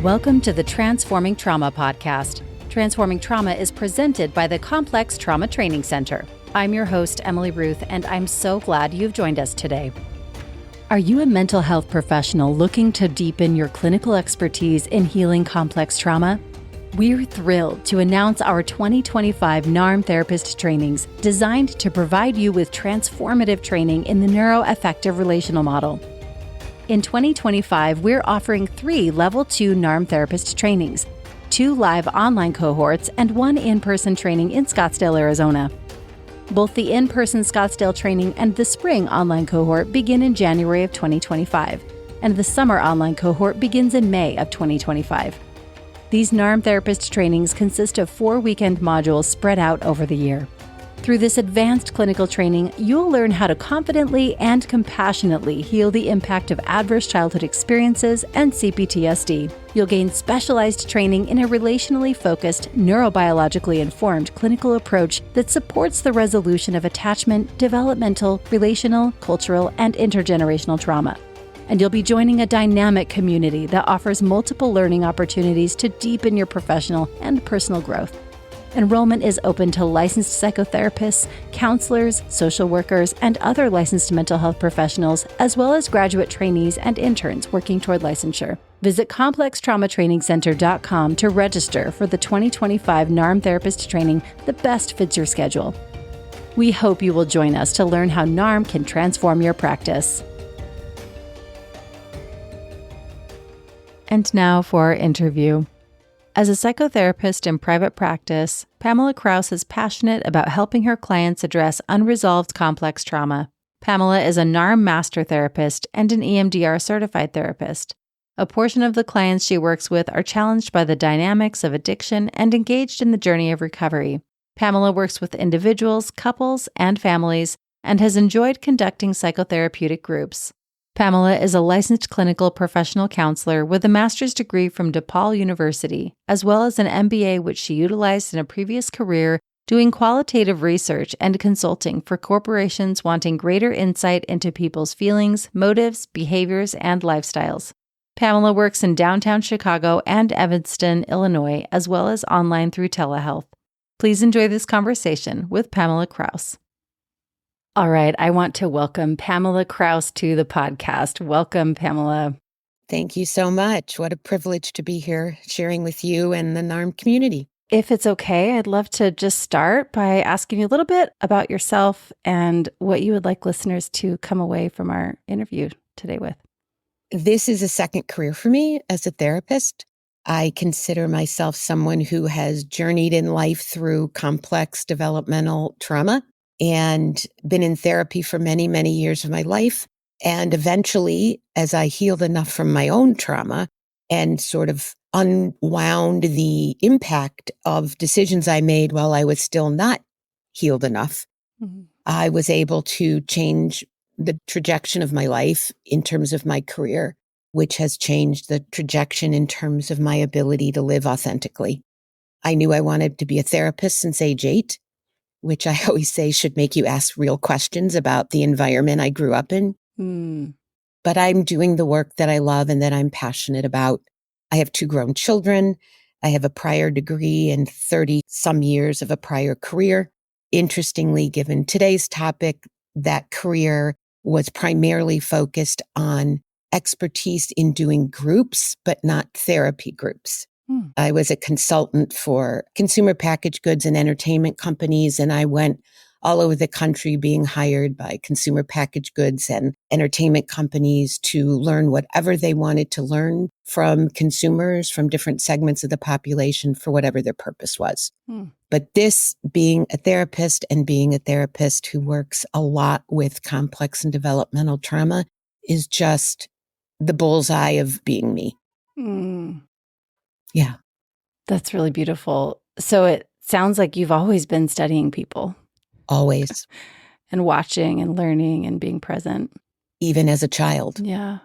Welcome to the Transforming Trauma podcast. Transforming Trauma is presented by the Complex Trauma Training Center. I'm your host, Emily Ruth, and I'm so glad you've joined us today. Are you a mental health professional looking to deepen your clinical expertise in healing complex trauma? We're thrilled to announce our 2025 NARM therapist trainings designed to provide you with transformative training in the NeuroAffective Relational Model. In 2025, we're offering 3 Level 2 NARM therapist trainings, 2 live online cohorts, and 1 in-person training in Scottsdale, Arizona. Both the in-person Scottsdale training and the spring online cohort begin in January of 2025, and the summer online cohort begins in May of 2025. These NARM therapist trainings consist of 4 weekend modules spread out over the year. Through this advanced clinical training, you'll learn how to confidently and compassionately heal the impact of adverse childhood experiences and CPTSD. You'll gain specialized training in a relationally focused, neurobiologically informed clinical approach that supports the resolution of attachment, developmental, relational, cultural, and intergenerational trauma. And you'll be joining a dynamic community that offers multiple learning opportunities to deepen your professional and personal growth. Enrollment is open to licensed psychotherapists, counselors, social workers, and other licensed mental health professionals, as well as graduate trainees and interns working toward licensure. Visit ComplexTraumaTrainingCenter.com to register for the 2025 NARM therapist training that best fits your schedule. We hope you will join us to learn how NARM can transform your practice. And now for our interview. As a psychotherapist in private practice, Pamela Kraus is passionate about helping her clients address unresolved complex trauma. Pamela is a NARM master therapist and an EMDR certified therapist. A portion of the clients she works with are challenged by the dynamics of addiction and engaged in the journey of recovery. Pamela works with individuals, couples, and families, and has enjoyed conducting psychotherapeutic groups. Pamela is a licensed clinical professional counselor with a master's degree from DePaul University, as well as an MBA which she utilized in a previous career doing qualitative research and consulting for corporations wanting greater insight into people's feelings, motives, behaviors, and lifestyles. Pamela works in downtown Chicago and Evanston, Illinois, as well as online through telehealth. Please enjoy this conversation with Pamela Kraus. All right, I want to welcome Pamela Kraus to the podcast. Welcome, Pamela. Thank you so much. What a privilege to be here sharing with you and the NARM community. If it's okay, I'd love to just start by asking you a little bit about yourself and what you would like listeners to come away from our interview today with. This is a second career for me as a therapist. I consider myself someone who has journeyed in life through complex developmental trauma and been in therapy for many, many years of my life. And eventually, as I healed enough from my own trauma and sort of unwound the impact of decisions I made while I was still not healed enough, I was able to change the trajectory of my life in terms of my career, which has changed the trajectory in terms of my ability to live authentically. I knew I wanted to be a therapist since age 8. Which I always say should make you ask real questions about the environment I grew up in. But I'm doing the work that I love and that I'm passionate about. I have 2 grown children. I have a prior degree and 30-some years of a prior career. Interestingly, given today's topic, that career was primarily focused on expertise in doing groups, but not therapy groups. I was a consultant for consumer packaged goods and entertainment companies, and I went all over the country being hired by consumer packaged goods and entertainment companies to learn whatever they wanted to learn from consumers, from different segments of the population for whatever their purpose was. But this, being a therapist and being a therapist who works a lot with complex and developmental trauma, is just the bullseye of being me. Yeah. That's really beautiful. So it sounds like you've always been studying people. Always. And watching and learning and being present. Even as a child. Yeah.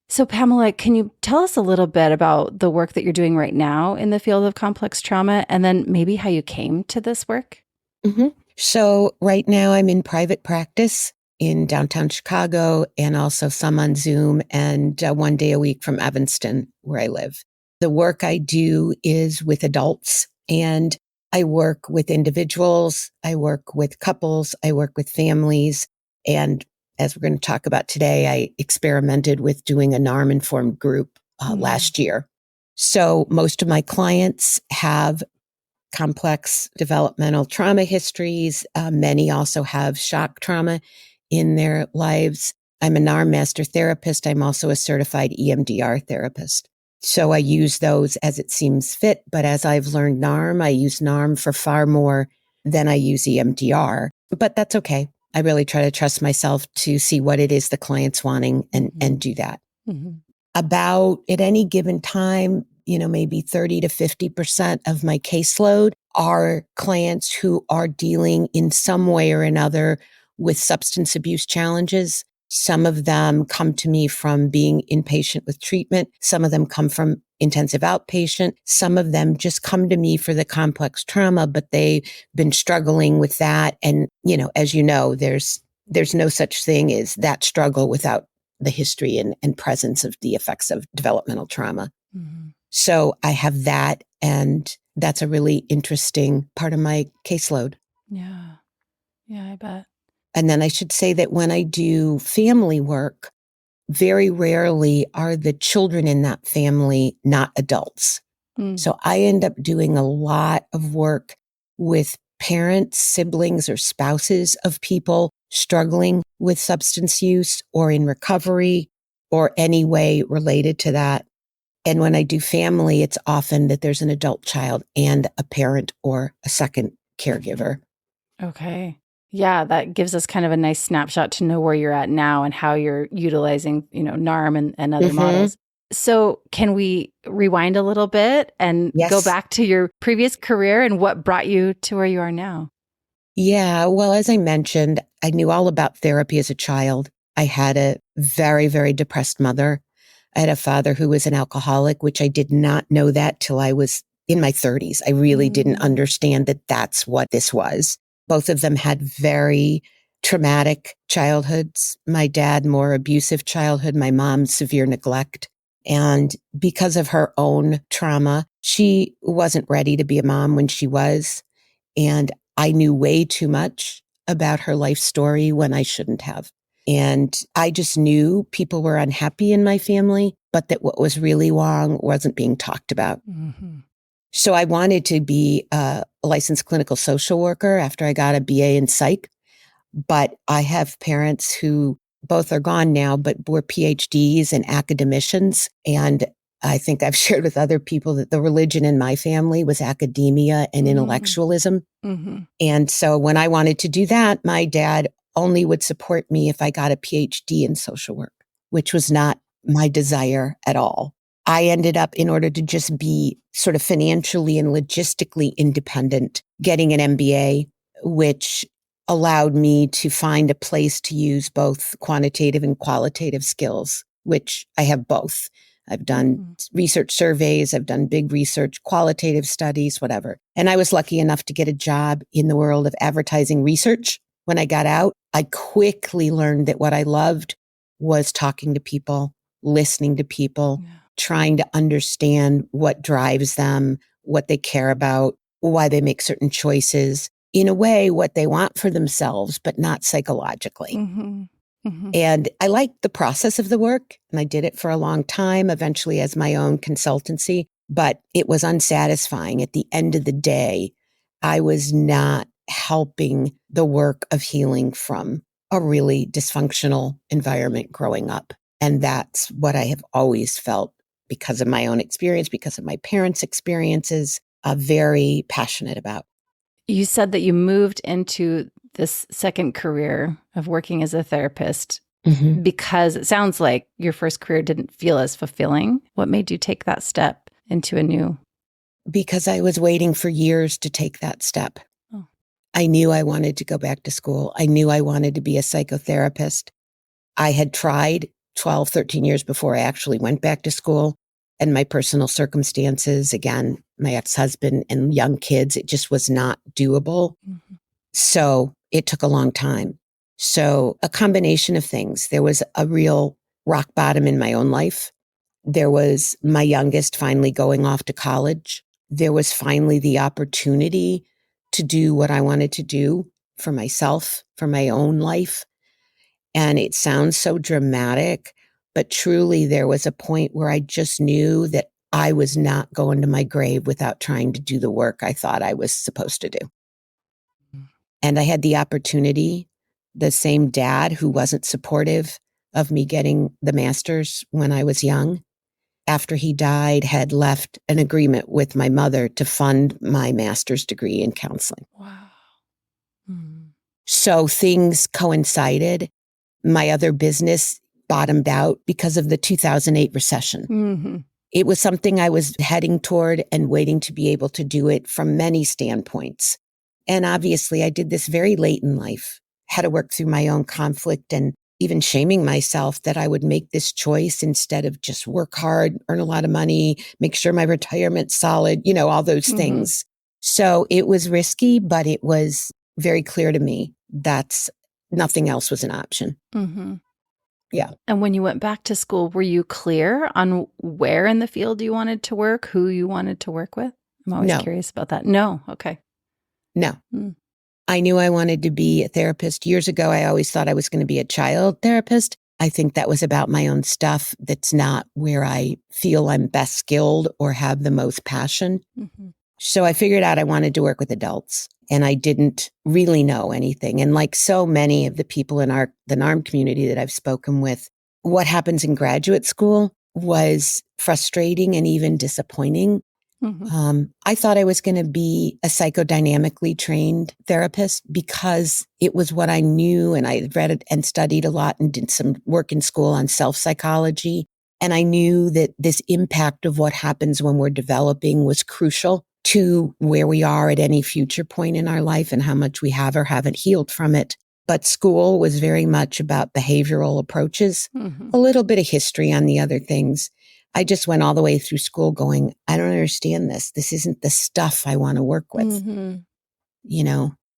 So Pamela, can you tell us a little bit about the work that you're doing right now in the field of complex trauma, and then maybe how you came to this work? So right now I'm in private practice in downtown Chicago and also some on Zoom and 1 day a week from Evanston, where I live. The work I do is with adults, and I work with individuals, I work with couples, I work with families. And as we're going to talk about today, I experimented with doing a NARM informed group last year. So most of my clients have complex developmental trauma histories. Many also have shock trauma in their lives. I'm a NARM master therapist. I'm also a certified EMDR therapist. So I use those as it seems fit. But as I've learned NARM, I use NARM for far more than I use EMDR. But that's okay. I really try to trust myself to see what it is the client's wanting and do that. Mm-hmm. About at any given time, maybe 30 to 50% of my caseload are clients who are dealing in some way or another with substance abuse challenges. Some of them come to me from being inpatient with treatment. Some of them come from intensive outpatient. Some of them just come to me for the complex trauma, but they've been struggling with that. And, as you know, there's no such thing as that struggle without the history and presence of the effects of developmental trauma. Mm-hmm. So I have that, and that's a really interesting part of my caseload. Yeah. Yeah, I bet. And then I should say that when I do family work, very rarely are the children in that family not adults. So I end up doing a lot of work with parents, siblings, or spouses of people struggling with substance use or in recovery or any way related to that. And when I do family, it's often that there's an adult child and a parent or a second caregiver. Okay. Yeah, that gives us kind of a nice snapshot to know where you're at now and how you're utilizing, NARM and other models. So can we rewind a little bit and go back to your previous career and what brought you to where you are now? Yeah, well, as I mentioned, I knew all about therapy as a child. I had a very, very depressed mother. I had a father who was an alcoholic, which I did not know that till I was in my 30s. I really didn't understand that that's what this was. Both of them had very traumatic childhoods. My dad, more abusive childhood. My mom, severe neglect. And because of her own trauma, she wasn't ready to be a mom when she was. And I knew way too much about her life story when I shouldn't have. And I just knew people were unhappy in my family, but that what was really wrong wasn't being talked about. Mm-hmm. So I wanted to be a licensed clinical social worker after I got a BA in psych. But I have parents who both are gone now, but were PhDs and academicians. And I think I've shared with other people that the religion in my family was academia and intellectualism. Mm-hmm. And so when I wanted to do that, my dad only would support me if I got a PhD in social work, which was not my desire at all. I ended up, in order to just be sort of financially and logistically independent, getting an MBA, which allowed me to find a place to use both quantitative and qualitative skills, which I have both. I've done research surveys, I've done big research, qualitative studies, whatever. And I was lucky enough to get a job in the world of advertising research. When I got out, I quickly learned that what I loved was talking to people, listening to people, trying to understand what drives them, what they care about, why they make certain choices. In a way, what they want for themselves, but not psychologically. Mm-hmm. Mm-hmm. And I liked the process of the work, and I did it for a long time, eventually as my own consultancy, but it was unsatisfying. At the end of the day, I was not helping the work of healing from a really dysfunctional environment growing up. And that's what I have always felt because of my own experience, because of my parents' experiences, very passionate about. You said that you moved into this second career of working as a therapist because it sounds like your first career didn't feel as fulfilling. What made you take that step into a new? Because I was waiting for years to take that step. Oh. I knew I wanted to go back to school. I knew I wanted to be a psychotherapist. I had tried 12, 13 years before I actually went back to school. And my personal circumstances, again, my ex-husband and young kids, it just was not doable. Mm-hmm. So it took a long time. So a combination of things. There was a real rock bottom in my own life. There was my youngest finally going off to college. There was finally the opportunity to do what I wanted to do for myself, for my own life. And it sounds so dramatic, but truly there was a point where I just knew that I was not going to my grave without trying to do the work I thought I was supposed to do. And I had the opportunity, the same dad who wasn't supportive of me getting the master's when I was young, after he died, had left an agreement with my mother to fund my master's degree in counseling. Wow. Mm. So things coincided. My other business bottomed out because of the 2008 recession. Mm-hmm. It was something I was heading toward and waiting to be able to do it from many standpoints. And obviously I did this very late in life, had to work through my own conflict and even shaming myself that I would make this choice instead of just work hard, earn a lot of money, make sure my retirement's solid, all those things. So it was risky, but it was very clear to me that nothing else was an option. Mm-hmm. Yeah. And when you went back to school, were you clear on where in the field you wanted to work, who you wanted to work with? I'm always curious about that. No. Okay. No. I knew I wanted to be a therapist. Years ago, I always thought I was going to be a child therapist. I think that was about my own stuff. That's not where I feel I'm best skilled or have the most passion. Mm-hmm. So I figured out I wanted to work with adults, and I didn't really know anything. And like so many of the people in the NARM community that I've spoken with, what happens in graduate school was frustrating and even disappointing. Mm-hmm. I thought I was going to be a psychodynamically trained therapist because it was what I knew, and I read it and studied a lot and did some work in school on self-psychology. And I knew that this impact of what happens when we're developing was crucial to where we are at any future point in our life and how much we have or haven't healed from it. But school was very much about behavioral approaches, a little bit of history on the other things. I just went all the way through school going, I don't understand this. This isn't the stuff I want to work with,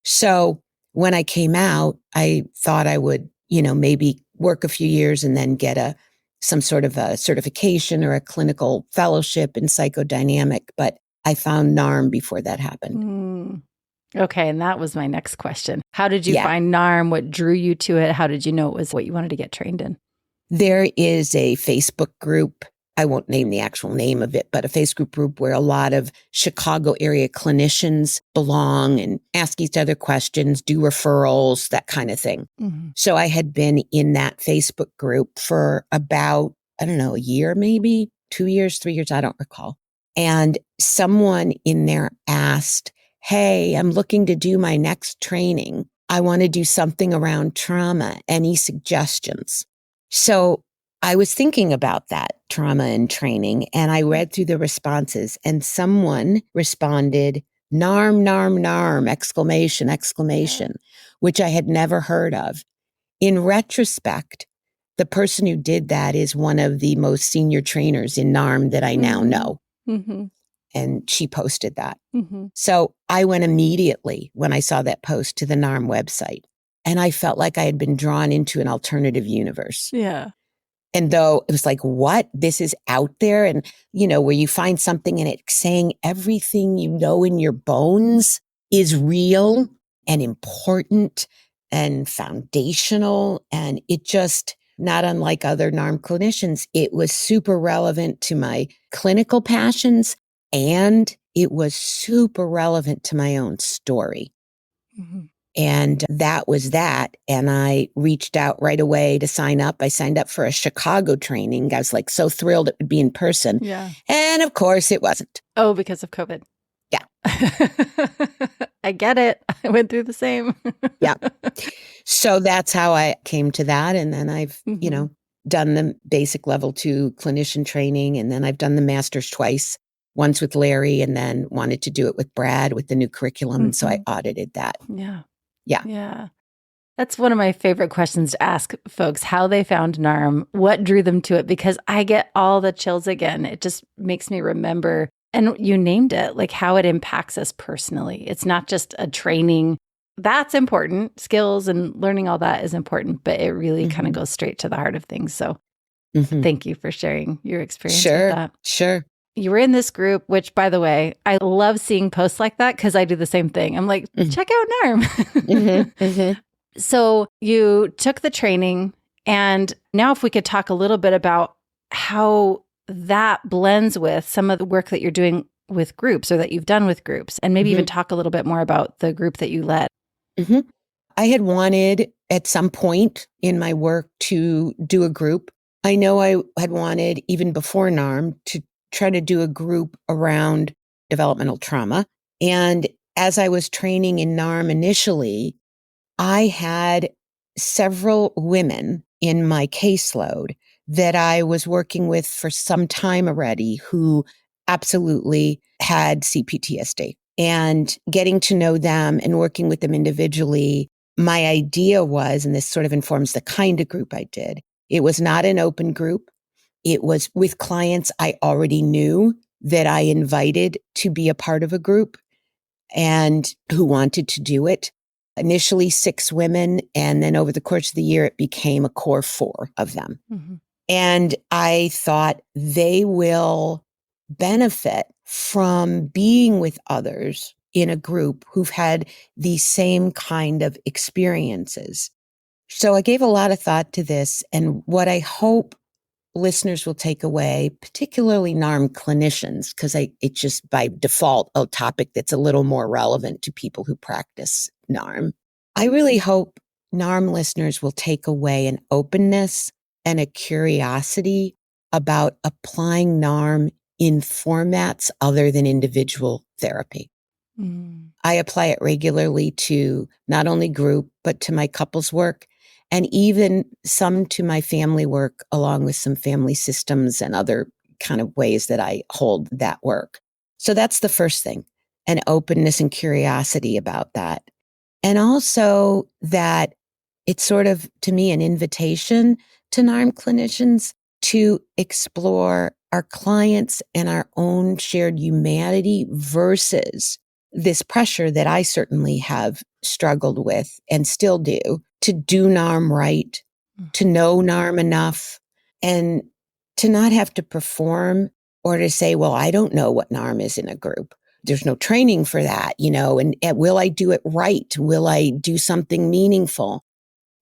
So when I came out, I thought I would, maybe work a few years and then get some sort of a certification or a clinical fellowship in psychodynamic. But I found NARM before that happened. Okay. And that was my next question. How did you find NARM? What drew you to it? How did you know it was what you wanted to get trained in? There is a Facebook group. I won't name the actual name of it, but a Facebook group where a lot of Chicago area clinicians belong and ask each other questions, do referrals, that kind of thing. So I had been in that Facebook group for about, a year, maybe 2 years, 3 years, I don't recall. And someone in there asked, hey, I'm looking to do my next training. I want to do something around trauma. Any suggestions? So I was thinking about that trauma and training, and I read through the responses, and someone responded, NARM, NARM, NARM, exclamation, exclamation, which I had never heard of. In retrospect, the person who did that is one of the most senior trainers in NARM that I now know. And she posted that. So I went immediately when I saw that post to the NARM website, and I felt like I had been drawn into an alternative universe. Yeah. And though it was like, what? This is out there. And, where you find something and it's saying everything you know in your bones is real and important and foundational. And it just, not unlike other NARM clinicians, it was super relevant to my clinical passions, and it was super relevant to my own story. And that was that. And I reached out right away to sign up. I signed up for a Chicago training. I was like so thrilled it would be in person. Yeah. And of course it wasn't. Oh, because of COVID. Yeah. I get it. I went through the same. Yeah. So that's how I came to that. And then I've, done the basic level 2 clinician training. And then I've done the master's twice, once with Larry, and then wanted to do it with Brad with the new curriculum. And so I audited that. Yeah. Yeah. Yeah. That's one of my favorite questions to ask folks, how they found NARM, what drew them to it, because I get all the chills again. It just makes me remember, and you named it, like how it impacts us personally. It's not just a training. That's important. Skills and learning all that is important, but it really kind of goes straight to the heart of things. So Mhm. Thank you for sharing your experience with Sure, that. sure. You were in this group, which, by the way, I love seeing posts like that because I do the same thing. I'm like, Mhm, check out NARM. mhm, mhm. So you took the training. And now, if we could talk a little bit about how that blends with some of the work that you're doing with groups or that you've done with groups, and maybe even Mhm, talk a little bit more about the group that you led. mhm. I had wanted at some point in my work to do a group. I know I had wanted, even before NARM, to try to do a group around developmental trauma. And as I was training in NARM initially, I had several women in my caseload that I was working with for some time already who absolutely had CPTSD. And getting to know them and working with them individually, my idea was, and this sort of informs the kind of group I did, it was not an open group. It was with clients I already knew that I invited to be a part of a group and who wanted to do it. Initially 6 women, and then over the course of the year, it became a core 4 of them. Mhm. And I thought they will benefit from being with others in a group who've had these same kind of experiences. So I gave a lot of thought to this, and what I hope listeners will take away, particularly NARM clinicians, because it's just by default a topic that's a little more relevant to people who practice NARM. I really hope NARM listeners will take away an openness and a curiosity about applying NARM in formats other than individual therapy. Mm. I apply it regularly to not only group, but to my couples work and even some to my family work, along with some family systems and other kind of ways that I hold that work. So that's the first thing, an openness and curiosity about that. And also that it's sort of, to me, an invitation to NARM clinicians to explore our clients and our own shared humanity versus this pressure that I certainly have struggled with and still do NARM right, to know NARM enough, and to not have to perform or to say, well, I don't know what NARM is in a group. There's no training for that, and will I do it right? Will I do something meaningful?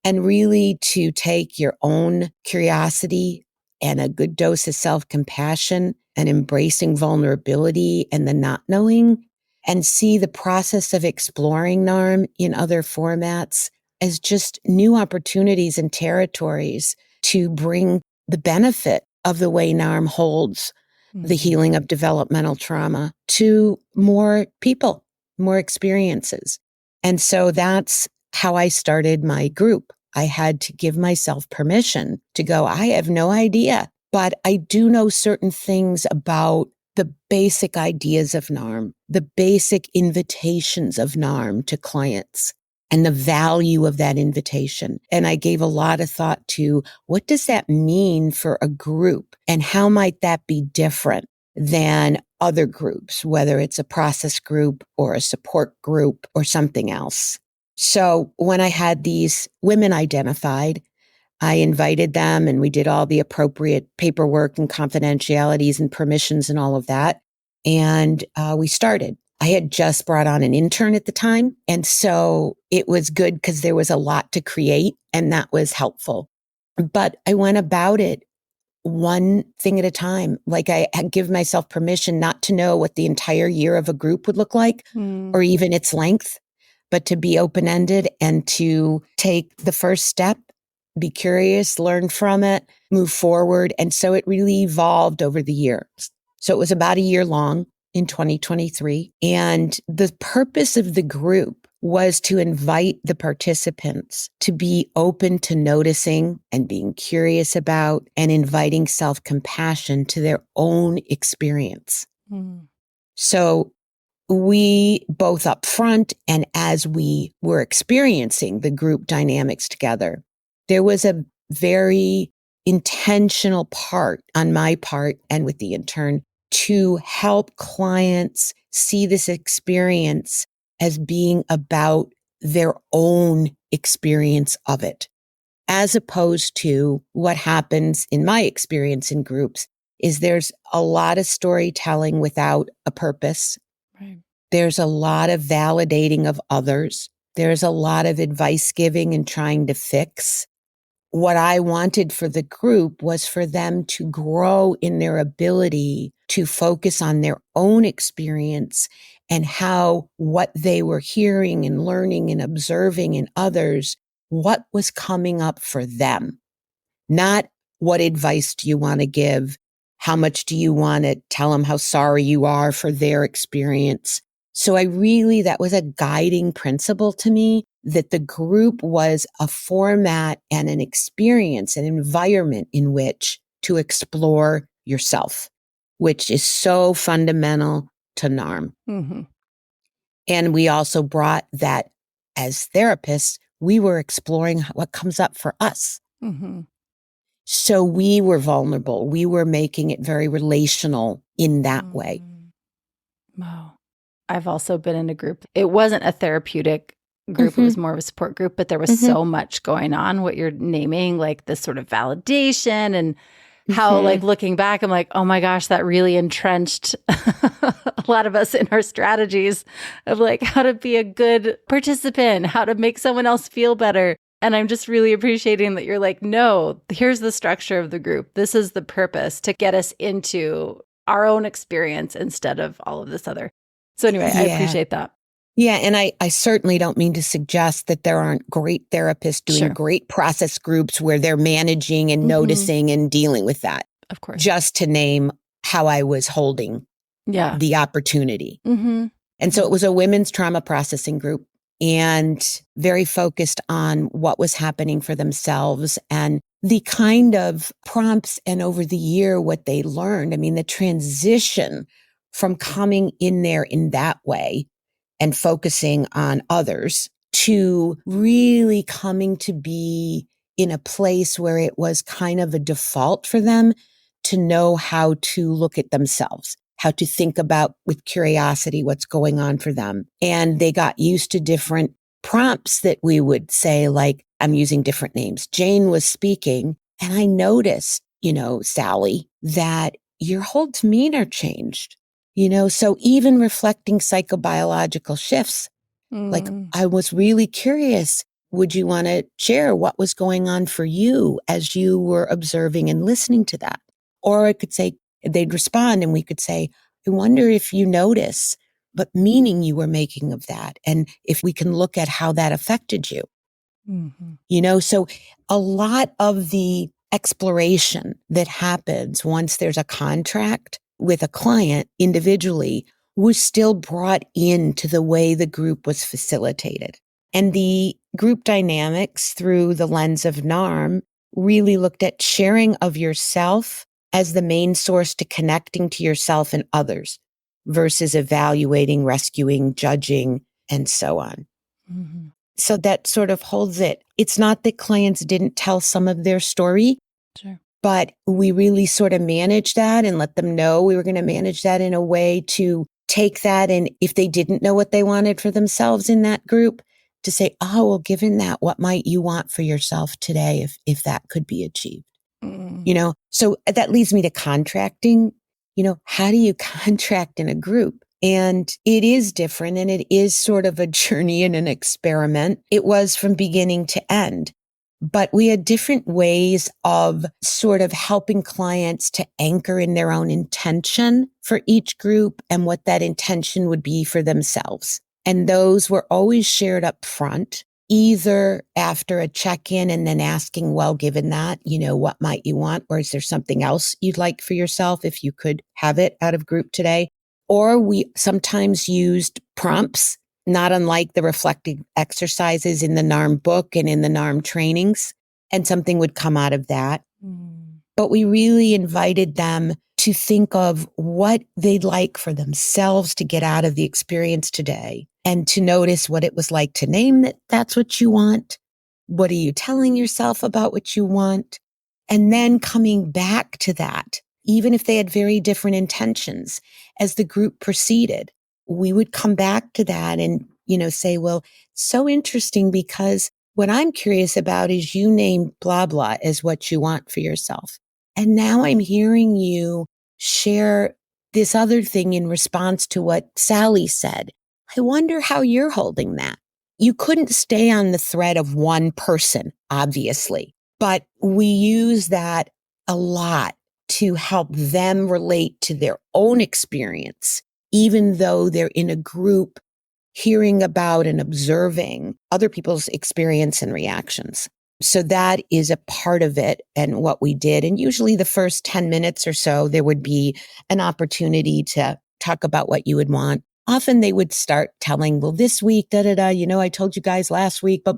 And really to take your own curiosity and a good dose of self-compassion and embracing vulnerability and the not knowing and see the process of exploring NARM in other formats as just new opportunities and territories to bring the benefit of the way NARM holds the Mhm. healing of developmental trauma to more people, more experiences. And so that's how I started my group. I had to give myself permission to go, I have no idea, but I do know certain things about the basic ideas of NARM, the basic invitations of NARM to clients and the value of that invitation. And I gave a lot of thought to what does that mean for a group and how might that be different than other groups, whether it's a process group or a support group or something else. So when I had these women identified, I invited them and we did all the appropriate paperwork and confidentialities and permissions and all of that. And we started. I had just brought on an intern at the time. And so it was good because there was a lot to create and that was helpful. But I went about it one thing at a time. Like I give myself permission not to know what the entire year of a group would look like Mm. or even its length, but to be open-ended and to take the first step, be curious, learn from it, move forward. And so it really evolved over the years. So it was about a year long in 2023. And the purpose of the group was to invite the participants to be open to noticing and being curious about and inviting self-compassion to their own experience. Mm. So we both up front and as we were experiencing the group dynamics together, there was a very intentional part on my part and with the intern to help clients see this experience as being about their own experience of it. as opposed to what happens in my experience in groups is there's a lot of storytelling without a purpose. Right. There's a lot of validating of others. There's a lot of advice giving and trying to fix. What I wanted for the group was for them to grow in their ability to focus on their own experience and how what they were hearing and learning and observing in others, what was coming up for them. Not what advice do you want to give? How much do you want to tell them how sorry you are for their experience? So that was a guiding principle to me, that the group was a format and an experience, an environment in which to explore yourself, which is so fundamental to NARM. Mm-hmm. And we also brought that as therapists, we were exploring what comes up for us. Mm-hmm. So we were vulnerable. We were making it very relational in that way. Wow. I've also been in a group. It wasn't a therapeutic group. It was more of a support group, but there was so much going on, what you're naming, like this sort of validation and how, like, looking back, I'm like, oh my gosh, that really entrenched a lot of us in our strategies of like how to be a good participant, how to make someone else feel better. And I'm just really appreciating that you're like, no, here's the structure of the group. This is the purpose to get us into our own experience instead of all of this other. So anyway, I appreciate that. Yeah. And I certainly don't mean to suggest that there aren't great therapists doing great process groups where they're managing and noticing and dealing with that. Of course. Just to name how I was holding the opportunity. And so it was a women's trauma processing group and very focused on what was happening for themselves and the kind of prompts and over the year what they learned. I mean, the transition from coming in there in that way and focusing on others to really coming to be in a place where it was kind of a default for them to know how to look at themselves, how to think about with curiosity what's going on for them. And they got used to different prompts that we would say, like, I'm using different names. Jane was speaking and I noticed, Sally, that your whole demeanor changed. So even reflecting psychobiological shifts, like I was really curious, would you want to share what was going on for you as you were observing and listening to that? Or I could say, they'd respond and we could say, I wonder if you notice what meaning you were making of that. And if we can look at how that affected you, so a lot of the exploration that happens once there's a contract with a client individually was still brought into the way the group was facilitated. And the group dynamics through the lens of NARM really looked at sharing of yourself as the main source to connecting to yourself and others versus evaluating, rescuing, judging, and so on. So that sort of holds it. It's not that clients didn't tell some of their story. But we really sort of managed that and let them know we were going to manage that in a way to take that. And if they didn't know what they wanted for themselves in that group, to say, oh, well, given that, what might you want for yourself today if that could be achieved? So that leads me to contracting. How do you contract in a group? And it is different and it is sort of a journey and an experiment. It was from beginning to end. But we had different ways of sort of helping clients to anchor in their own intention for each group and what that intention would be for themselves. And those were always shared up front, either after a check-in and then asking, well, given that, what might you want? Or is there something else you'd like for yourself if you could have it out of group today? Or we sometimes used prompts, not unlike the reflective exercises in the NARM book and in the NARM trainings, and something would come out of that. But we really invited them to think of what they'd like for themselves to get out of the experience today and to notice what it was like to name that that's what you want. What are you telling yourself about what you want? And then coming back to that, even if they had very different intentions as the group proceeded. We would come back to that and, say, well, so interesting because what I'm curious about is you named blah, blah as what you want for yourself. And now I'm hearing you share this other thing in response to what Sally said. I wonder how you're holding that. You couldn't stay on the thread of one person, obviously, but we use that a lot to help them relate to their own experience, even though they're in a group hearing about and observing other people's experience and reactions. So that is a part of it and what we did. And usually the first 10 minutes or so, there would be an opportunity to talk about what you would want. Often they would start telling, well, this week, I told you guys last week, but,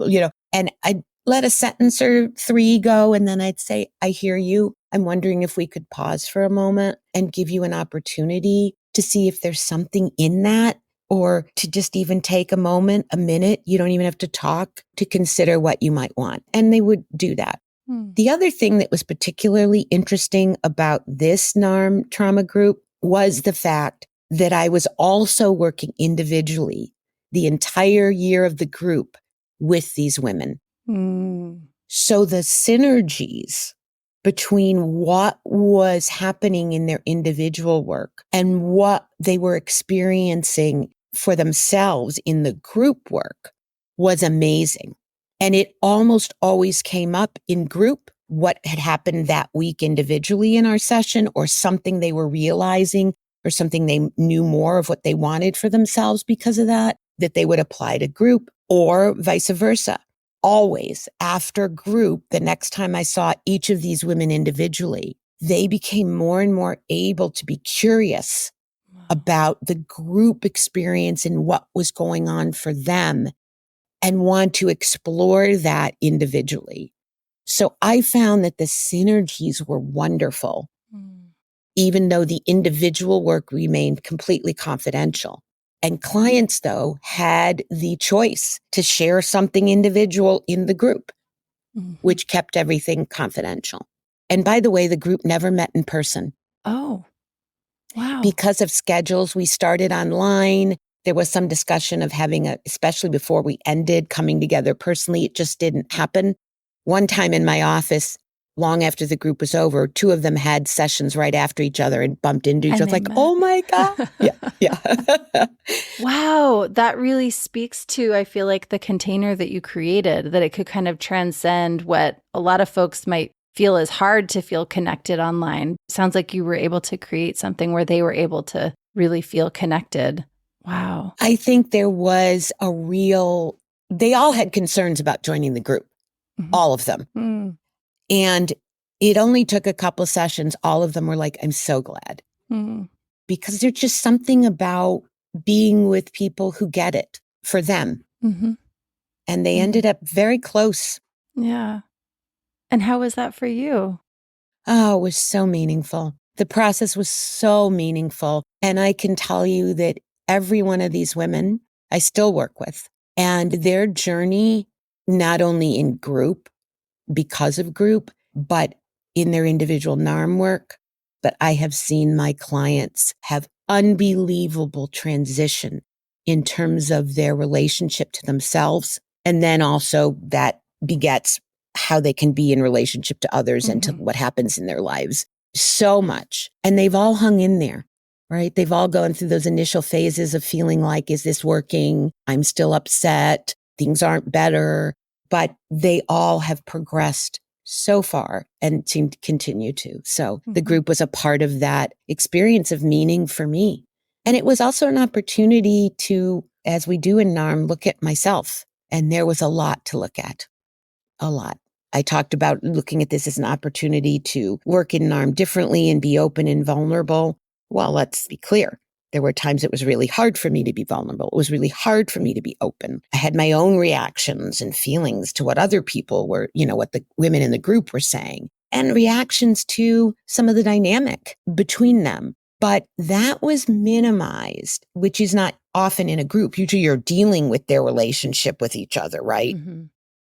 and I'd let a sentence or three go. And then I'd say, I hear you. I'm wondering if we could pause for a moment and give you an opportunity to see if there's something in that, or to just even take a minute. You don't even have to talk, to consider what you might want. And they would do that. The other thing that was particularly interesting about this NARM trauma group was the fact that I was also working individually the entire year of the group with these women. So the synergies between what was happening in their individual work and what they were experiencing for themselves in the group work was amazing. And it almost always came up in group, what had happened that week individually in our session, or something they were realizing, or something they knew more of what they wanted for themselves because of that they would apply to group, or vice versa. Always after group, the next time I saw each of these women individually, they became more and more able to be curious about the group experience and what was going on for them, and want to explore that individually. So I found that the synergies were wonderful, even though the individual work remained completely confidential. And clients, though, had the choice to share something individual in the group, which kept everything confidential. And by the way, the group never met in person. Oh, wow. Because of schedules, we started online. There was some discussion of having especially before we ended, coming together personally. It just didn't happen. One time in my office, long after the group was over, two of them had sessions right after each other and bumped into each other like, oh my God. Yeah. Wow. That really speaks to, I feel like, the container that you created, that it could kind of transcend what a lot of folks might feel is hard to feel connected online. Sounds like you were able to create something where they were able to really feel connected. Wow. I think there was they all had concerns about joining the group, all of them. And it only took a couple of sessions. All of them were like, I'm so glad. Because there's just something about being with people who get it for them. And they ended up very close. Yeah. And how was that for you? Oh, it was so meaningful. The process was so meaningful. And I can tell you that every one of these women I still work with, and their journey, not only in group, because of group, but in their individual NARM work. But I have seen my clients have unbelievable transition in terms of their relationship to themselves. And then also that begets how they can be in relationship to others and to what happens in their lives. So much. And they've all hung in there, right? They've all gone through those initial phases of feeling like, is this working? I'm still upset. Things aren't better. But they all have progressed so far and seem to continue to. So the group was a part of that experience of meaning for me. And it was also an opportunity to, as we do in NARM, look at myself. And there was a lot to look at, a lot. I talked about looking at this as an opportunity to work in NARM differently and be open and vulnerable. Well, let's be clear. There were times it was really hard for me to be vulnerable. It was really hard for me to be open. I had my own reactions and feelings to what other people were, what the women in the group were saying, and reactions to some of the dynamic between them. But that was minimized, which is not often in a group. Usually you're dealing with their relationship with each other, right?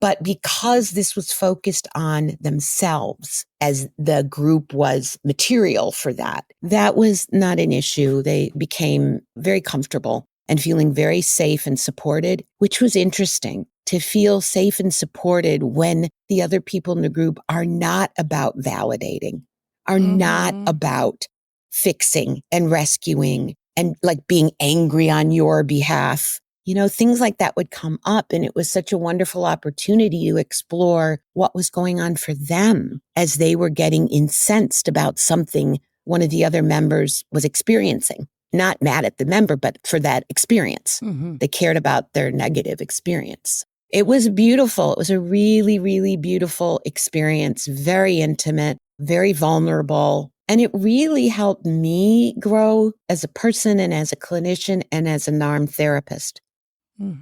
But because this was focused on themselves, as the group was material for that, that was not an issue. They became very comfortable and feeling very safe and supported, which was interesting. to feel safe and supported when the other people in the group are not about validating, are not about fixing and rescuing and like being angry on your behalf. Things like that would come up. And it was such a wonderful opportunity to explore what was going on for them as they were getting incensed about something one of the other members was experiencing. Not mad at the member, but for that experience. They cared about their negative experience. It was beautiful. It was a really, really beautiful experience, very intimate, very vulnerable. And it really helped me grow as a person and as a clinician and as a NARM therapist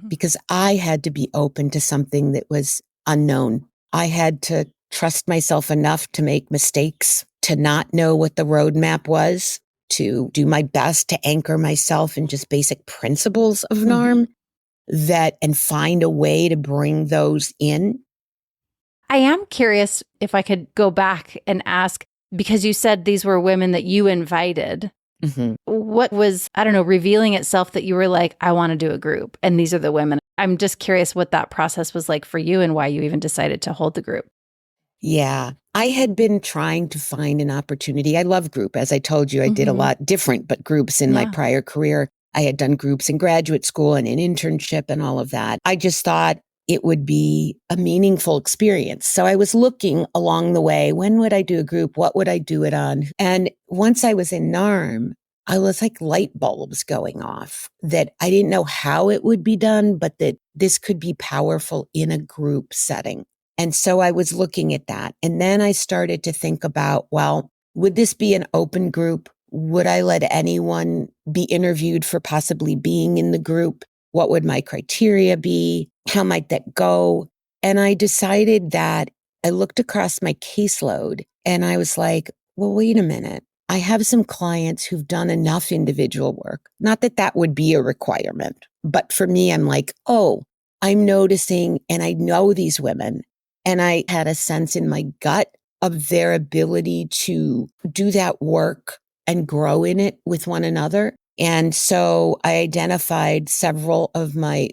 because I had to be open to something that was unknown. I had to trust myself enough to make mistakes, to not know what the roadmap was, to do my best to anchor myself in just basic principles of NARM and find a way to bring those in. I am curious if I could go back and ask, because you said these were women that you invited. What was, revealing itself that you were like, I want to do a group and these are the women? I'm just curious what that process was like for you and why you even decided to hold the group. Yeah, I had been trying to find an opportunity. I love group. As I told you, I did a lot different, but groups in my prior career. I had done groups in graduate school and in internship and all of that. I just thought it would be a meaningful experience. So I was looking along the way, when would I do a group? What would I do it on? And once I was in NARM, I was like light bulbs going off that I didn't know how it would be done, but that this could be powerful in a group setting. And so I was looking at that. And then I started to think about, well, would this be an open group? Would I let anyone be interviewed for possibly being in the group? What would my criteria be? How might that go? And I decided that I looked across my caseload and I was like, well, wait a minute. I have some clients who've done enough individual work. Not that that would be a requirement, but for me, I'm like, oh, I'm noticing and I know these women. And I had a sense in my gut of their ability to do that work and grow in it with one another. And so I identified several of my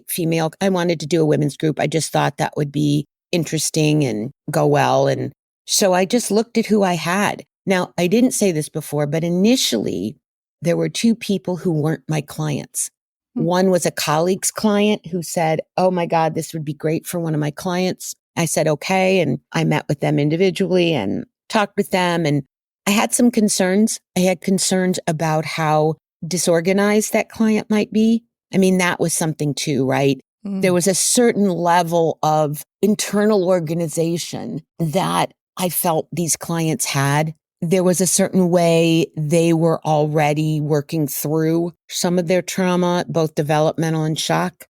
I wanted to do a women's group. I just thought that would be interesting and go well. And so I just looked at who I had. Now, I didn't say this before, but initially there were two people who weren't my clients. One was a colleague's client who said, oh my God, this would be great for one of my clients. I said, okay. And I met with them individually and talked with them. And I had some concerns. I had concerns about how disorganized that client might be. I mean, that was something too, right? There was a certain level of internal organization that I felt these clients had. There was a certain way they were already working through some of their trauma, both developmental and shock.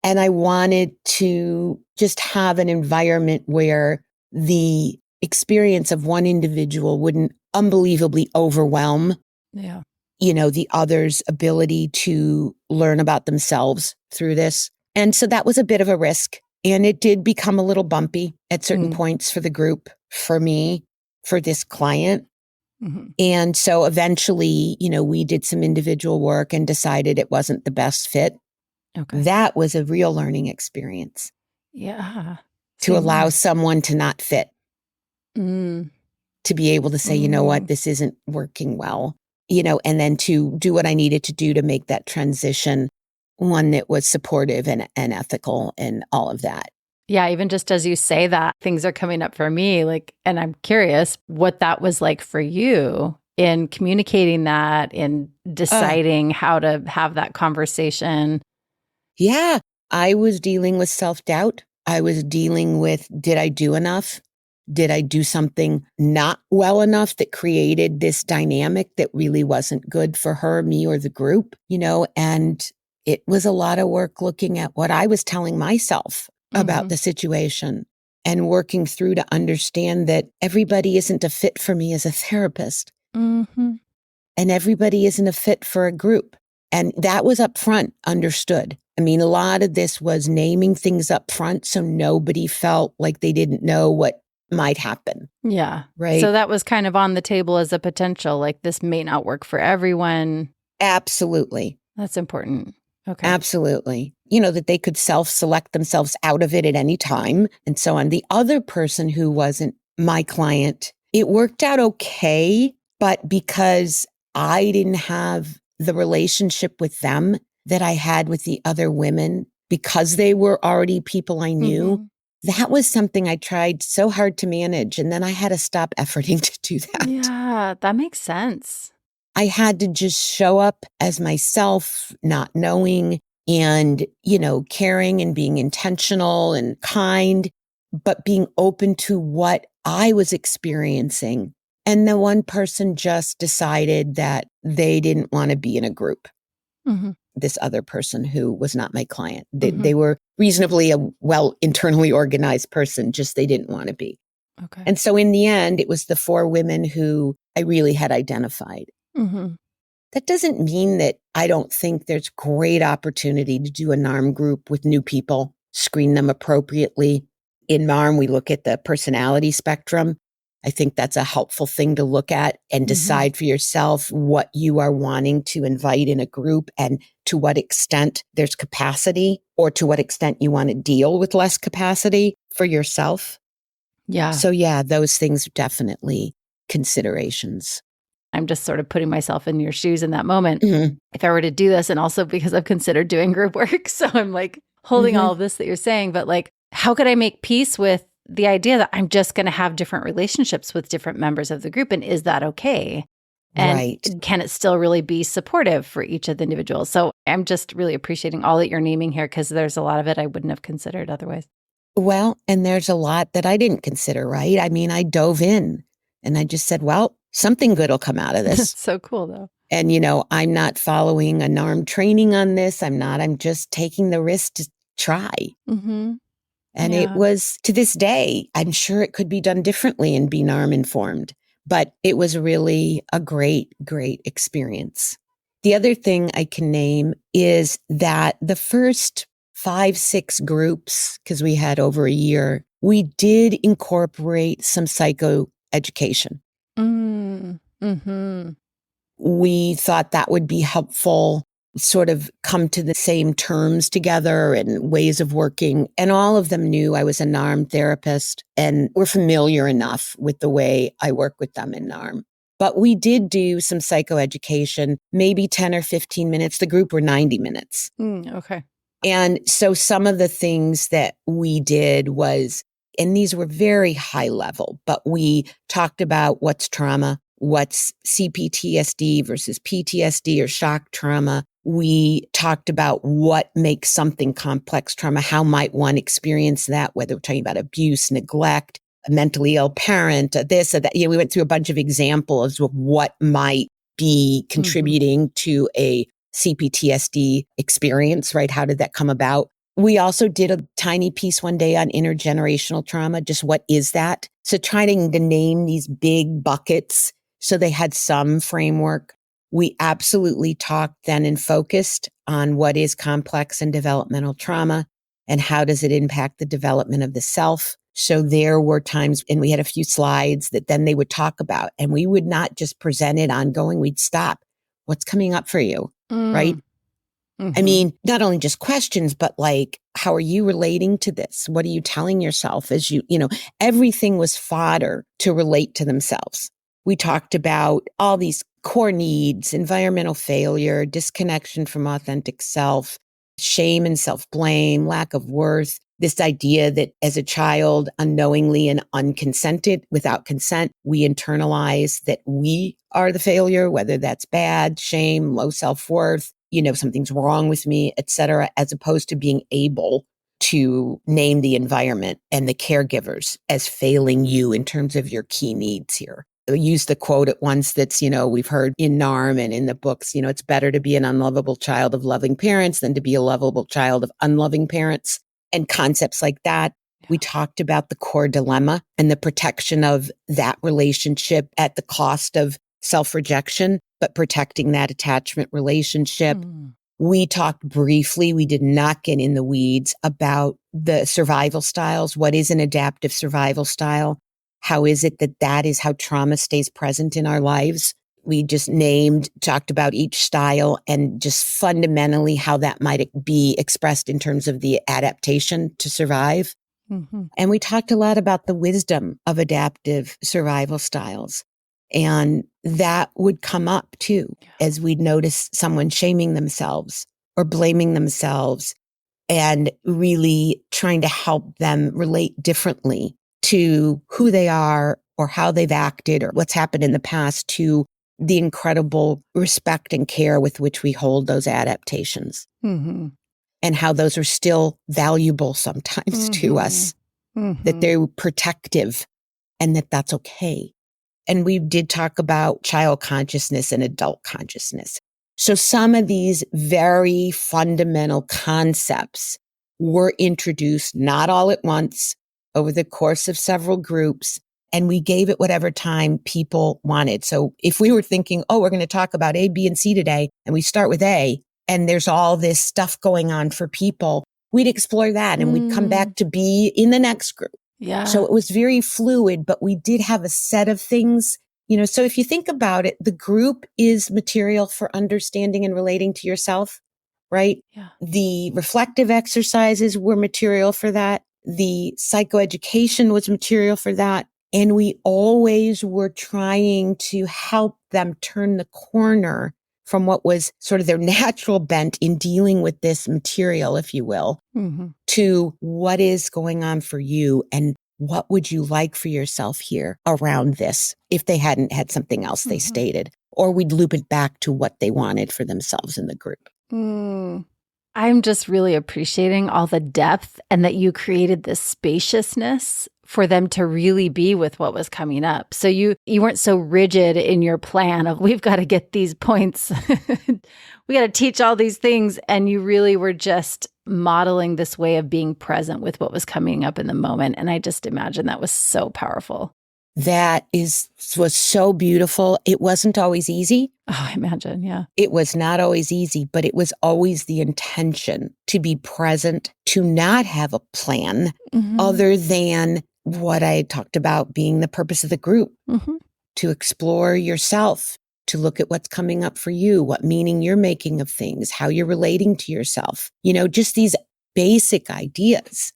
And I wanted to just have an environment where the experience of one individual wouldn't unbelievably overwhelm, the other's ability to learn about themselves through this. And so that was a bit of a risk. And it did become a little bumpy at certain points for the group, for me, for this client. And so eventually, we did some individual work and decided it wasn't the best fit. Okay. That was a real learning experience. Yeah. To allow someone to not fit. To be able to say, you know what, this isn't working well, and then to do what I needed to do to make that transition one that was supportive and ethical and all of that. Yeah, even just as you say that, things are coming up for me, and I'm curious what that was like for you in communicating that, in deciding how to have that conversation. Yeah, I was dealing with self-doubt. I was dealing with, did I do enough? Did I do something not well enough that created this dynamic that really wasn't good for her, me, or the group, and it was a lot of work looking at what I was telling myself about the situation and working through to understand that everybody isn't a fit for me as a therapist. And everybody isn't a fit for a group. And that was up front, understood. I mean, a lot of this was naming things up front so nobody felt like they didn't know what might happen. Yeah. Right. So that was kind of on the table as a potential, like this may not work for everyone. Absolutely. That's important. Okay. Absolutely. that they could self-select themselves out of it at any time and so on. The other person who wasn't my client, it worked out okay, but because I didn't have the relationship with them that I had with the other women, because they were already people I knew, that was something I tried so hard to manage. And then I had to stop efforting to do that. Yeah, that makes sense. I had to just show up as myself, not knowing and, caring and being intentional and kind, but being open to what I was experiencing. And the one person just decided that they didn't want to be in a group. This other person who was not my client. They were reasonably a internally organized person, just they didn't want to be. Okay. And so in the end, it was the 4 women who I really had identified. That doesn't mean that I don't think there's great opportunity to do a NARM group with new people, screen them appropriately. In NARM, we look at the personality spectrum. I think that's a helpful thing to look at and decide for yourself what you are wanting to invite in a group and to what extent there's capacity or to what extent you want to deal with less capacity for yourself. Yeah. So yeah, those things are definitely considerations. I'm just sort of putting myself in your shoes in that moment. If I were to do this, and also because I've considered doing group work. So I'm like holding all of this that you're saying, but like, how could I make peace with the idea that I'm just going to have different relationships with different members of the group? And is that okay? And can it still really be supportive for each of the individuals? So I'm just really appreciating all that you're naming here, because there's a lot of it I wouldn't have considered otherwise. Well, and there's a lot that I didn't consider, right? I mean, I dove in and I just said, well, something good will come out of this. So cool, though. And, I'm not following a NARM training on this. I'm just taking the risk to try. And it was, to this day, I'm sure it could be done differently and be NARM informed. But it was really a great, great experience. The other thing I can name is that the first 5, 6 groups, because we had over a year, we did incorporate some psychoeducation. We thought that would be helpful, sort of come to the same terms together and ways of working. And all of them knew I was a NARM therapist and were familiar enough with the way I work with them in NARM. But we did do some psychoeducation, maybe 10 or 15 minutes. The group were 90 minutes. Okay. And so some of the things that we did was, and these were very high level, but we talked about what's trauma, what's CPTSD versus PTSD or shock trauma. We talked about what makes something complex trauma. How might one experience that, whether we're talking about abuse, neglect, a mentally ill parent, this or that. We went through a bunch of examples of what might be contributing to a CPTSD experience, right? How did that come about? We also did a tiny piece one day on intergenerational trauma. Just what is that? So trying to name these big buckets so they had some framework. We absolutely talked then and focused on what is complex and developmental trauma and how does it impact the development of the self. So there were times, and we had a few slides that then they would talk about, and we would not just present it ongoing. We'd stop. What's coming up for you? Right? I mean, not only just questions, but like, how are you relating to this? What are you telling yourself as everything was fodder to relate to themselves. We talked about all these core needs, environmental failure, disconnection from authentic self, shame and self-blame, lack of worth. This idea that as a child, unknowingly and unconsented, without consent, we internalize that we are the failure, whether that's bad, shame, low self-worth, something's wrong with me, et cetera, as opposed to being able to name the environment and the caregivers as failing you in terms of your key needs here. I used the quote at once that's, we've heard in NARM and in the books, it's better to be an unlovable child of loving parents than to be a lovable child of unloving parents. And concepts like that. We talked about the core dilemma and the protection of that relationship at the cost of self-rejection, but protecting that attachment relationship. We talked briefly, we did not get in the weeds, about the survival styles. What is an adaptive survival style? How is it that is how trauma stays present in our lives? We just talked about each style and just fundamentally how that might be expressed in terms of the adaptation to survive. Mm-hmm. And we talked a lot about the wisdom of adaptive survival styles. And that would come up too, as we'd notice someone shaming themselves or blaming themselves and really trying to help them relate differently to who they are or how they've acted or what's happened in the past to the incredible respect and care with which we hold those adaptations. Mm-hmm. And how those are still valuable sometimes to us, that they're protective and that that's okay. And we did talk about child consciousness and adult consciousness. So some of these very fundamental concepts were introduced, not all at once, over the course of several groups, and we gave it whatever time people wanted. So if we were thinking, oh, we're going to talk about A, B, and C today, and we start with A, and there's all this stuff going on for people, we'd explore that and we'd come back to B in the next group. Yeah. So it was very fluid, but we did have a set of things, so if you think about it, the group is material for understanding and relating to yourself, right? Yeah. The reflective exercises were material for that. The psychoeducation was material for that. And we always were trying to help them turn the corner from what was sort of their natural bent in dealing with this material, if you will, to what is going on for you and what would you like for yourself here around this if they hadn't had something else they stated, or we'd loop it back to what they wanted for themselves in the group. I'm just really appreciating all the depth and that you created this spaciousness for them to really be with what was coming up. So you weren't so rigid in your plan of we've got to get these points. We got to teach all these things. And you really were just modeling this way of being present with what was coming up in the moment. And I just imagine that was so powerful. That was so beautiful. It wasn't always easy. Oh, I imagine. Yeah. It was not always easy, but it was always the intention to be present, to not have a plan other than what I talked about being the purpose of the group, to explore yourself, to look at what's coming up for you, what meaning you're making of things, how you're relating to yourself, just these basic ideas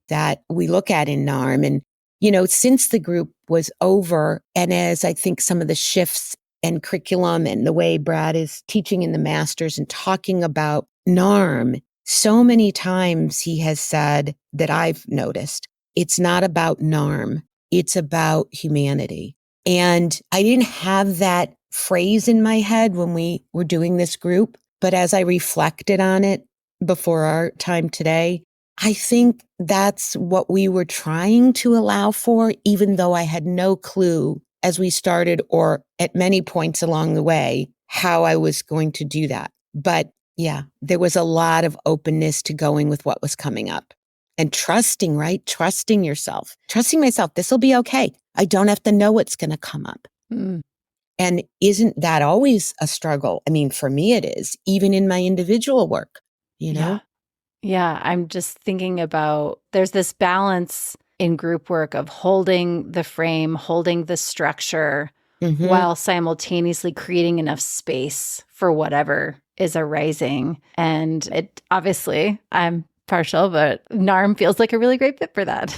that we look at in NARM. And since the group was over, and as I think some of the shifts and curriculum and the way Brad is teaching in the masters and talking about NARM, so many times he has said that I've noticed, it's not about NARM, it's about humanity. And I didn't have that phrase in my head when we were doing this group, but as I reflected on it before our time today, I think that's what we were trying to allow for, even though I had no clue as we started or at many points along the way how I was going to do that. But yeah, there was a lot of openness to going with what was coming up and trusting, right? Trusting yourself, trusting myself. This will be okay. I don't have to know what's going to come up. And isn't that always a struggle? I mean, for me, it is, even in my individual work, Yeah. Yeah, I'm just thinking about there's this balance in group work of holding the frame, holding the structure, while simultaneously creating enough space for whatever is arising. And it obviously, I'm partial, but NARM feels like a really great fit for that.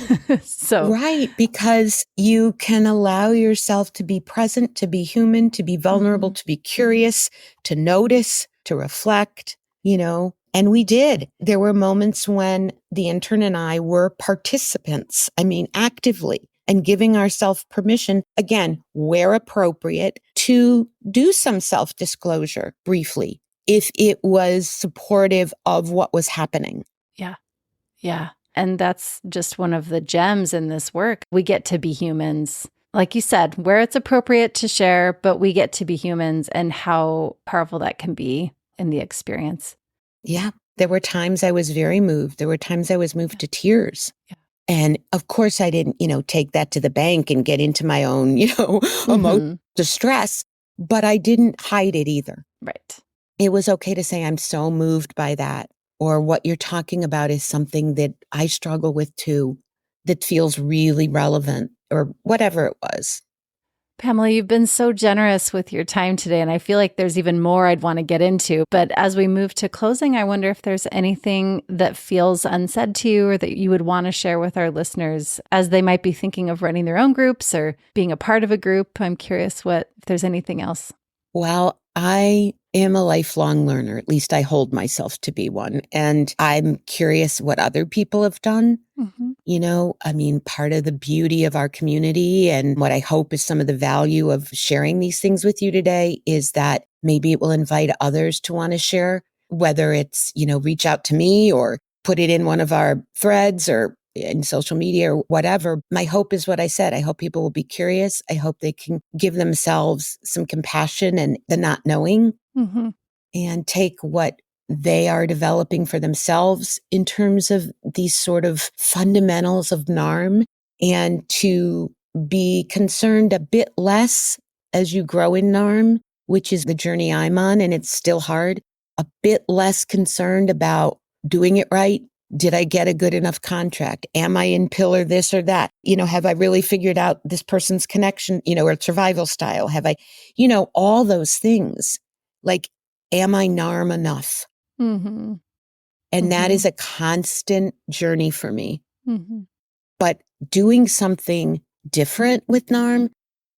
So right, because you can allow yourself to be present, to be human, to be vulnerable, to be curious, to notice, to reflect, And we did. There were moments when the intern and I were participants, actively, and giving ourselves permission, again, where appropriate, to do some self-disclosure briefly, if it was supportive of what was happening. Yeah. Yeah. And that's just one of the gems in this work. We get to be humans. Like you said, where it's appropriate to share, but we get to be humans and how powerful that can be in the experience. Yeah. There were times I was very moved. There were times I was moved to tears. Yeah. And of course I didn't, take that to the bank and get into my own, emotional distress, but I didn't hide it either. Right. It was okay to say, I'm so moved by that. Or what you're talking about is something that I struggle with too, that feels really relevant, or whatever it was. Pamela, you've been so generous with your time today, and I feel like there's even more I'd want to get into. But as we move to closing, I wonder if there's anything that feels unsaid to you or that you would want to share with our listeners as they might be thinking of running their own groups or being a part of a group. I'm curious if there's anything else. Well, I am a lifelong learner. At least I hold myself to be one. And I'm curious what other people have done. Part of the beauty of our community and what I hope is some of the value of sharing these things with you today is that maybe it will invite others to want to share, whether it's, reach out to me or put it in one of our threads or in social media or whatever. My hope is what I said. I hope people will be curious. I hope they can give themselves some compassion and the not knowing and take what they are developing for themselves in terms of these sort of fundamentals of NARM and to be concerned a bit less as you grow in NARM, which is the journey I'm on, and it's still hard, a bit less concerned about doing it right. Did I get a good enough contract? Am I in pillar this or that? Have I really figured out this person's connection, or survival style? Have I, all those things. Like, am I NARM enough? And that is a constant journey for me. But doing something different with NARM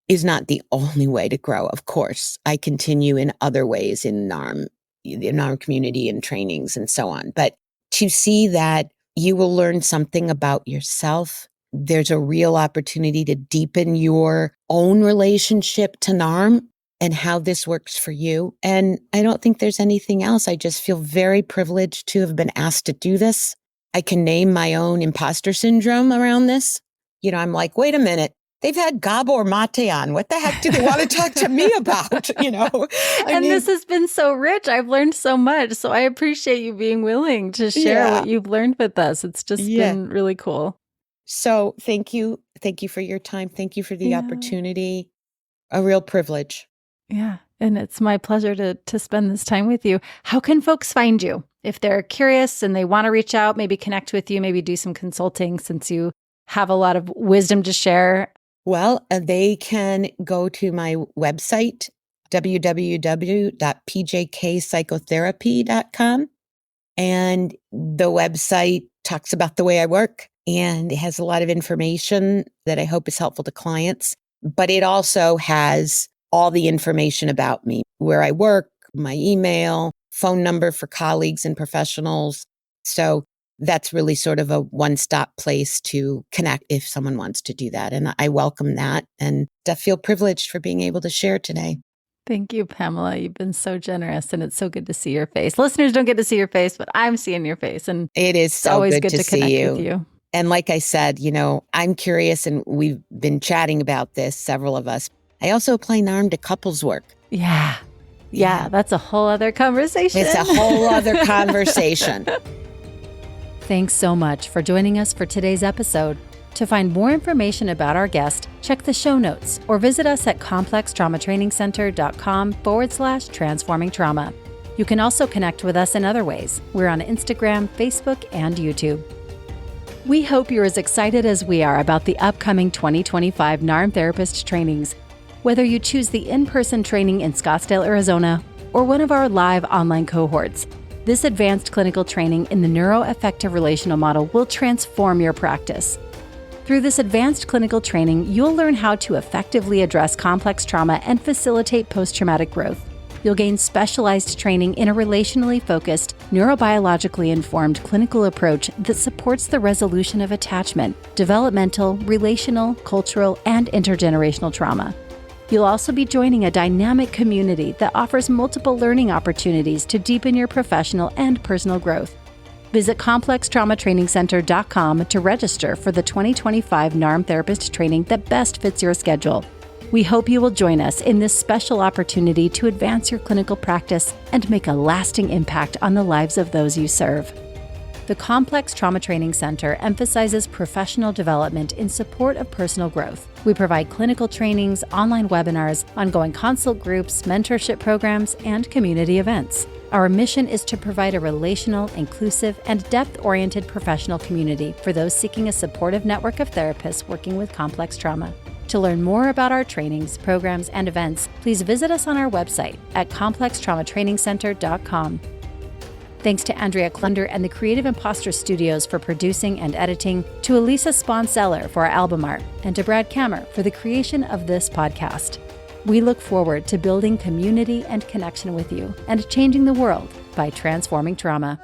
is not the only way to grow. Of course, I continue in other ways in NARM, the NARM community and trainings and so on. But to see that you will learn something about yourself, there's a real opportunity to deepen your own relationship to NARM and how this works for you. And I don't think there's anything else. I just feel very privileged to have been asked to do this. I can name my own imposter syndrome around this. I'm like, wait a minute. They've had Gabor Mate on. What the heck do they want to talk to me about? This has been so rich. I've learned so much. So I appreciate you being willing to share what you've learned with us. It's just been really cool. So thank you. Thank you for your time. Thank you for the opportunity. A real privilege. Yeah. And it's my pleasure to spend this time with you. How can folks find you? If they're curious and they want to reach out, maybe connect with you, maybe do some consulting since you have a lot of wisdom to share. Well, they can go to my website, www.pjkpsychotherapy.com. And the website talks about the way I work and it has a lot of information that I hope is helpful to clients. But it also has all the information about me, where I work, my email, phone number for colleagues and professionals. So that's really sort of a one-stop place to connect if someone wants to do that. And I welcome that. And I feel privileged for being able to share today. Thank you, Pamela. You've been so generous and it's so good to see your face. Listeners don't get to see your face, but I'm seeing your face. And it is so always good to connect see with you. And like I said, I'm curious and we've been chatting about this, several of us. I also apply NARM to couples work. Yeah, that's a whole other conversation. It's a whole other conversation. Thanks so much for joining us for today's episode. To find more information about our guest, check the show notes or visit us at complextraumatrainingcenter.com/transforming trauma. You can also connect with us in other ways. We're on Instagram, Facebook, and YouTube. We hope you're as excited as we are about the upcoming 2025 NARM Therapist trainings. Whether you choose the in-person training in Scottsdale, Arizona, or one of our live online cohorts, this advanced clinical training in the NeuroAffective Relational Model will transform your practice. Through this advanced clinical training, you'll learn how to effectively address complex trauma and facilitate post-traumatic growth. You'll gain specialized training in a relationally focused, neurobiologically informed clinical approach that supports the resolution of attachment, developmental, relational, cultural, and intergenerational trauma. You'll also be joining a dynamic community that offers multiple learning opportunities to deepen your professional and personal growth. Visit complextraumatrainingcenter.com to register for the 2025 NARM Therapist training that best fits your schedule. We hope you will join us in this special opportunity to advance your clinical practice and make a lasting impact on the lives of those you serve. The Complex Trauma Training Center emphasizes professional development in support of personal growth. We provide clinical trainings, online webinars, ongoing consult groups, mentorship programs, and community events. Our mission is to provide a relational, inclusive, and depth-oriented professional community for those seeking a supportive network of therapists working with complex trauma. To learn more about our trainings, programs, and events, please visit us on our website at complextraumatrainingcenter.com. Thanks to Andrea Klunder and the Creative Imposter Studios for producing and editing, to Elisa Sponseller for our album art, and to Brad Kammer for the creation of this podcast. We look forward to building community and connection with you and changing the world by transforming trauma.